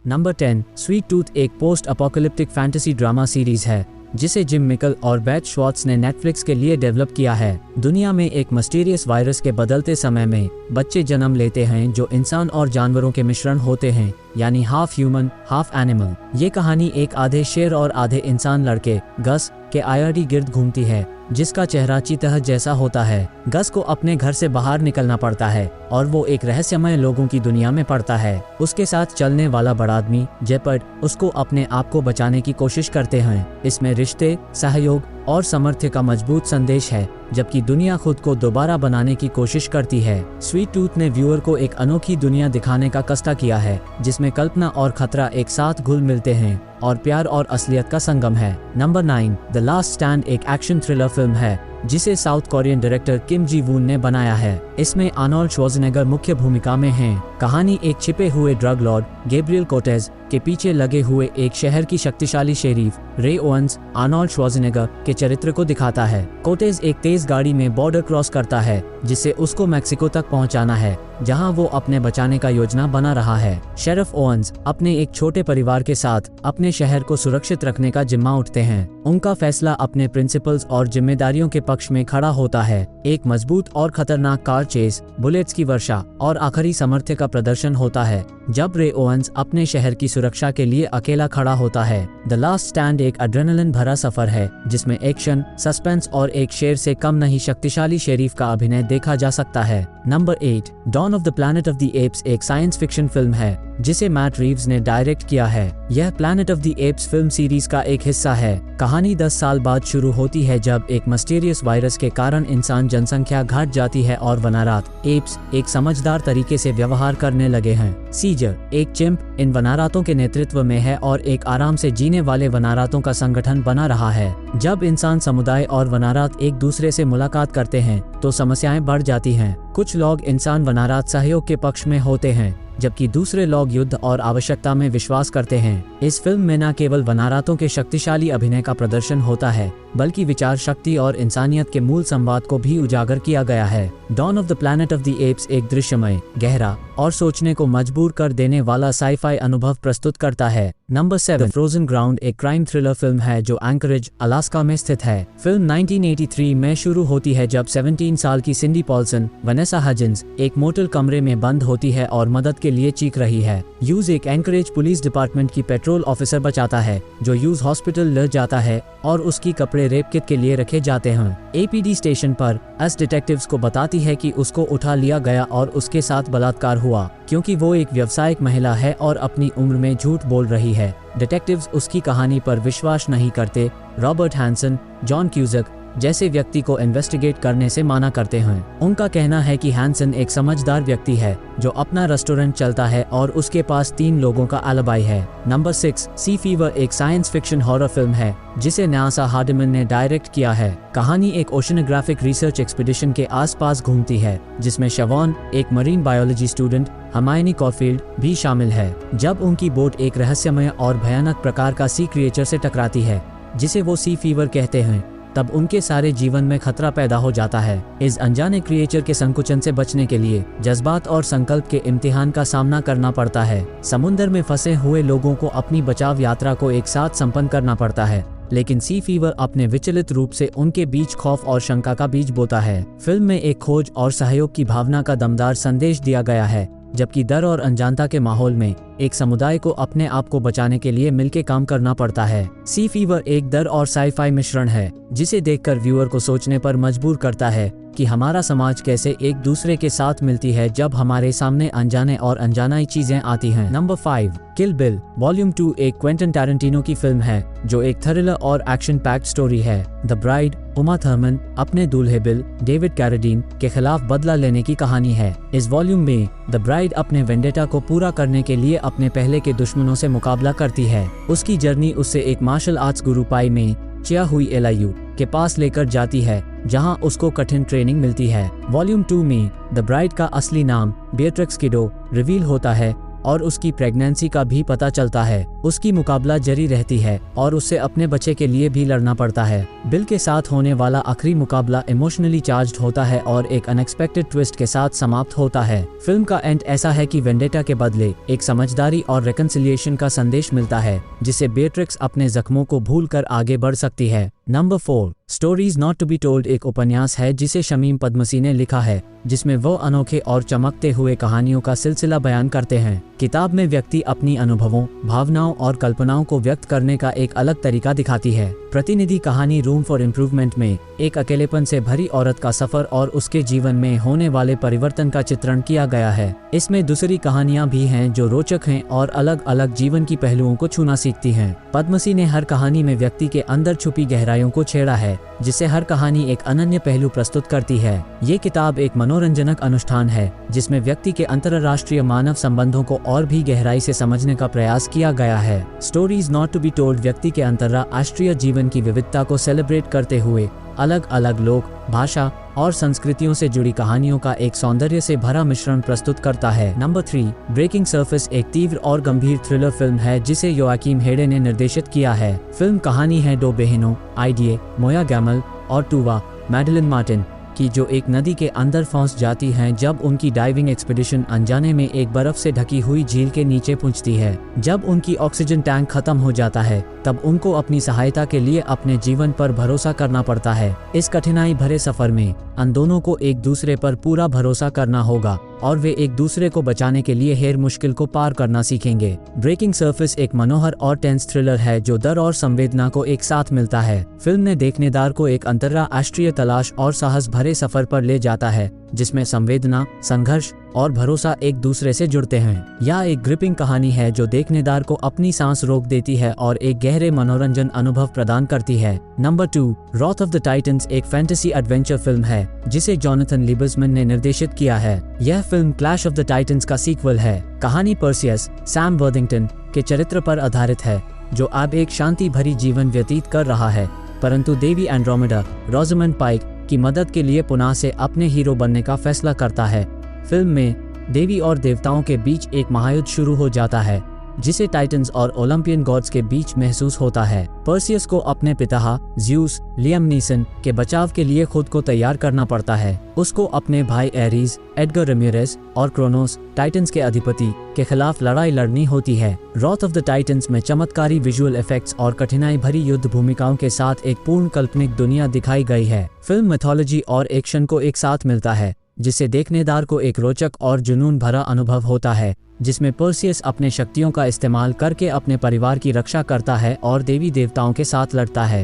Number 10, sweet tooth एक post apocalyptic fantasy drama series है जिसे जिम मिकल और बेथ श्वार्ट्ज ने नेटफ्लिक्स के लिए डेवलप किया है। दुनिया में एक मिस्टीरियस वायरस के बदलते समय में बच्चे जन्म लेते हैं जो इंसान और जानवरों के मिश्रण होते हैं, यानी हाफ ह्यूमन हाफ एनिमल। ये कहानी एक आधे शेर और आधे इंसान लड़के गस के आईआरडी गिर्द घूमती है, जिसका चेहरा चीता जैसा होता है। गस को अपने घर से बाहर निकलना पड़ता है और वो एक रहस्यमय लोगों की दुनिया में पड़ता है। उसके साथ चलने वाला बड़ा आदमी जेपर्ड उसको अपने आप को बचाने की कोशिश करते हैं। इसमें रिश्ते, सहयोग और सामर्थ्य का मजबूत संदेश है, जबकि दुनिया खुद को दोबारा बनाने की कोशिश करती है। स्वीट टूथ ने व्यूअर को एक अनोखी दुनिया दिखाने का कष्ट किया है, जिसमें कल्पना और खतरा एक साथ घुल मिलते हैं और प्यार और असलियत का संगम है। नंबर 9, द लास्ट स्टैंड एक एक्शन थ्रिलर फिल्म है जिसे साउथ कोरियन डायरेक्टर किम जी वून ने बनाया है। इसमें आर्नोल्ड श्वार्ज़नेगर मुख्य भूमिका में हैं। कहानी एक छिपे हुए ड्रग लॉर्ड गैब्रियल कोटेज के पीछे लगे हुए एक शहर की शक्तिशाली शेरीफ रे ओवेंस आर्नोल्ड श्वार्ज़नेगर के चरित्र को दिखाता है। कोटेज एक तेज गाड़ी में बॉर्डर क्रॉस करता है जिससे उसको मैक्सिको तक पहुंचाना है, जहां वो अपने बचाने का योजना बना रहा है। शेरिफ ओवेंस अपने एक छोटे परिवार के साथ अपने शहर को सुरक्षित रखने का जिम्मा उठते हैं। उनका फैसला अपने प्रिंसिपल्स और जिम्मेदारियों के पक्ष में खड़ा होता है। एक मजबूत और खतरनाक कार चेस, बुलेट्स की वर्षा और आखिरी सामर्थ्य का प्रदर्शन होता है जब रे ओवेंस अपने शहर की सुरक्षा के लिए अकेला खड़ा होता है। द लास्ट स्टैंड एक एड्रेनलिन भरा सफर है जिसमें एक्शन, सस्पेंस और एक शेर से कम नहीं शक्तिशाली शेरीफ का अभिनय देखा जा सकता है। Number 8, dawn of the planet of the apes एक साइंस फिक्शन फिल्म है जिसे मैट रीव्स ने डायरेक्ट किया है। यह planet of the apes film series का एक हिस्सा है। कहानी 10 साल बाद शुरू होती है जब एक मिस्टीरियस वायरस के कारण इंसान जनसंख्या घट जाती है और वनारात एप्स एक समझदार तरीके से व्यवहार करने लगे हैं। सीजर एक चिंप इन वनारातों के नेतृत्व में है और एक आराम से जीने वाले वनारातों का संगठन बना रहा है। जब इंसान समुदाय और वनारात एक दूसरे से मुलाकात करते हैं तो समस्याएं बढ़ जाती हैं। कुछ लोग इंसान वनारात सहयोग के पक्ष में होते हैं, जबकि दूसरे लोग युद्ध और आवश्यकता में विश्वास करते हैं। इस फिल्म में न केवल वनारातों के शक्तिशाली अभिनय का प्रदर्शन होता है, बल्कि विचार शक्ति और इंसानियत के मूल संवाद को भी उजागर किया गया है। Dawn of the planet of the apes एक दृश्यमय, गहरा और सोचने को मजबूर कर देने वाला साई-फाई अनुभव प्रस्तुत करता है। नंबर 7, फ्रोजन ग्राउंड एक क्राइम थ्रिलर फिल्म है जो एंकरेज, अलास्का में स्थित है। फिल्म 1983 में शुरू होती है जब 17 साल की सिंडी पॉल्सन वनेसा हजिन्स एक मोटल कमरे में बंद होती है और मदद के लिए चीख रही है। यूज एक एंकरेज पुलिस डिपार्टमेंट की पेट्रोल ऑफिसर बचाता है जो यूज हॉस्पिटल ले जाता है और उसकी कपड़े रेप किट के लिए रखे जाते हैं। एपीडी स्टेशन पर एस डिटेक्टिव्स को बताती है कि उसको उठा लिया गया और उसके साथ बलात्कार हुआ क्योंकि वो एक व्यावसायिक महिला है और अपनी उम्र में झूठ बोल रही है। डिटेक्टिव्स उसकी कहानी पर विश्वास नहीं करते। रॉबर्ट हैंसन, जॉन क्यूजक जैसे व्यक्ति को इन्वेस्टिगेट करने से माना करते हैं। उनका कहना है कि हैंसन एक समझदार व्यक्ति है जो अपना रेस्टोरेंट चलता है और उसके पास 3 लोगों का एलिबाई है। नंबर 6, सी फीवर एक साइंस फिक्शन हॉरर फिल्म है जिसे न्यासा हार्डिमन ने डायरेक्ट किया है। कहानी एक ओशनोग्राफिक रिसर्च एक्सपीडिशन के आसपास घूमती है जिसमें शवॉन एक मरीन बायोलॉजी स्टूडेंट हर्मायनी कॉरफील्ड भी शामिल है। जब उनकी बोट एक रहस्यमय और भयानक प्रकार का सी क्रिएचर से टकराती है जिसे वो सी फीवर कहते हैं, तब उनके सारे जीवन में खतरा पैदा हो जाता है। इस अनजाने क्रिएचर के संकुचन से बचने के लिए जज्बात और संकल्प के इम्तिहान का सामना करना पड़ता है। समुद्र में फंसे हुए लोगों को अपनी बचाव यात्रा को एक साथ संपन्न करना पड़ता है, लेकिन सी फीवर अपने विचलित रूप से उनके बीच खौफ और शंका का बीज बोता है। फिल्म में एक खोज और सहयोग की भावना का दमदार संदेश दिया गया है, जबकि डर और अनजानता के माहौल में एक समुदाय को अपने आप को बचाने के लिए मिलकर काम करना पड़ता है। सी फीवर एक डर और साई-फाई मिश्रण है जिसे देखकर व्यूअर को सोचने पर मजबूर करता है कि हमारा समाज कैसे एक दूसरे के साथ मिलती है जब हमारे सामने अनजाने और अनजानाई चीजें आती हैं। नंबर 5, किल बिल वॉल्यूम 2 एक क्वेंटन टैरेंटिनो की फिल्म है जो एक थ्रिलर और एक्शन पैक्ड स्टोरी है। द ब्राइड उमा थर्मन अपने दूल्हे बिल डेविड कैरेडीन के खिलाफ बदला लेने की कहानी है। इस वॉल्यूम में द ब्राइड अपने वेंडेटा को पूरा करने के लिए अपने पहले के दुश्मनों से मुकाबला करती है। उसकी जर्नी उससे एक मार्शल आर्ट्स गुरु पाई में चिया हुई एलायू के पास लेकर जाती है जहां उसको कठिन ट्रेनिंग मिलती है। वॉल्यूम 2 में द ब्राइड का असली नाम बेट्रिक्स किडो रिवील होता है और उसकी प्रेगनेंसी का भी पता चलता है। उसकी मुकाबला जारी रहती है और उससे अपने बच्चे के लिए भी लड़ना पड़ता है। बिल के साथ होने वाला आखिरी मुकाबला इमोशनली चार्ज्ड होता है और एक अनएक्सपेक्टेड ट्विस्ट के साथ समाप्त होता है। फिल्म का एंड ऐसा है कि वेंडेटा के बदले एक समझदारी और रिकंसिलिएशन का संदेश मिलता है, जिससे बेट्रिक्स अपने जख्मों को भूलकर आगे बढ़ सकती है। Number 4, stories not to be told एक उपन्यास है जिसे शमीम पद्मसी ने लिखा है, जिसमें वो अनोखे और चमकते हुए कहानियों का सिलसिला बयान करते हैं। किताब में व्यक्ति अपनी अनुभवों, भावनाओं और कल्पनाओं को व्यक्त करने का एक अलग तरीका दिखाती है। प्रतिनिधि कहानी रूम फॉर इम्प्रूवमेंट में एक अकेलेपन से भरी औरत का सफर और उसके जीवन में होने वाले परिवर्तन का चित्रण किया गया है। इसमें दूसरी कहानियां भी हैं जो रोचक हैं और अलग अलग जीवन की पहलुओं को छूना सीखती हैं। पद्मसी ने हर कहानी में व्यक्ति के अंदर छुपी गहराइयों को छेड़ा है, जिससे हर कहानी एक अनन्य पहलू प्रस्तुत करती है। ये किताब एक मनोरंजनक अनुष्ठान है जिसमें व्यक्ति के अंतर्राष्ट्रीय मानव संबंधों को और भी गहराई से समझने का प्रयास किया गया है। Stories not to be told व्यक्ति के अंतर्राष्ट्रीय जीवन की विविधता को सेलिब्रेट करते हुए अलग अलग लोग, भाषा और संस्कृतियों से जुड़ी कहानियों का एक सौंदर्य से भरा मिश्रण प्रस्तुत करता है। नंबर 3, ब्रेकिंग सरफेस एक तीव्र और गंभीर थ्रिलर फिल्म है जिसे योआकीम हेडे ने निर्देशित किया है। फिल्म कहानी है दो बहनों, आइडिये, मोया गैमल और टूवा मैडेलिन मार्टिन की, जो एक नदी के अंदर फंस जाती हैं जब उनकी डाइविंग एक्सपीडिशन अनजाने में एक बर्फ से ढकी हुई झील के नीचे पहुंचती है। जब उनकी ऑक्सीजन टैंक खत्म हो जाता है तब उनको अपनी सहायता के लिए अपने जीवन पर भरोसा करना पड़ता है। इस कठिनाई भरे सफर में उन दोनों को एक दूसरे पर पूरा भरोसा करना होगा और वे एक दूसरे को बचाने के लिए हर मुश्किल को पार करना सीखेंगे। ब्रेकिंग सरफेस एक मनोहर और टेंस थ्रिलर है जो डर और संवेदना को एक साथ मिलता है। फिल्म ने देखनेदार को एक अंतर्राष्ट्रीय तलाश और साहस भरे सफर पर ले जाता है जिसमें संवेदना, संघर्ष और भरोसा एक दूसरे से जुड़ते हैं। यह एक ग्रिपिंग कहानी है जो देखनेदार को अपनी सांस रोक देती है और एक गहरे मनोरंजन अनुभव प्रदान करती है। नंबर 2, रॉथ ऑफ द टाइटन्स एक फैंटेसी एडवेंचर फिल्म है जिसे जोनाथन लिबर्समैन ने निर्देशित किया है। यह film clash of the titans का सीक्वल है। कहानी पर्सियस, सैम वर्थिंगटन के चरित्र पर आधारित है जो अब एक शांति भरी जीवन व्यतीत कर रहा है, परंतु देवी एंड्रोमेडा, रोज़ामंड पाइक की मदद के लिए पुनः से अपने हीरो बनने का फैसला करता है। फिल्म में देवी और देवताओं के बीच एक महायुद्ध शुरू हो जाता है जिसे टाइटन्स और ओलंपियन गॉड्स के बीच महसूस होता है। पर्सियस को अपने पिता ज़्यूस, लियम नीसन के बचाव के लिए खुद को तैयार करना पड़ता है। उसको अपने भाई एरीज, एडगर रेम्यूरेज और क्रोनोस, टाइटन्स के अधिपति के खिलाफ लड़ाई लड़नी होती है। रॉथ ऑफ द टाइटन्स में चमत्कारी विजुअल इफेक्ट्स और कठिनाई भरी युद्ध भूमिकाओं के साथ एक पूर्ण काल्पनिक दुनिया दिखाई गई है। फिल्म मिथोलॉजी और एक्शन को एक साथ मिलता है जिससे देखनेदार को एक रोचक और जुनून भरा अनुभव होता है, जिसमें पर्सियस अपने शक्तियों का इस्तेमाल करके अपने परिवार की रक्षा करता है और देवी देवताओं के साथ लड़ता है।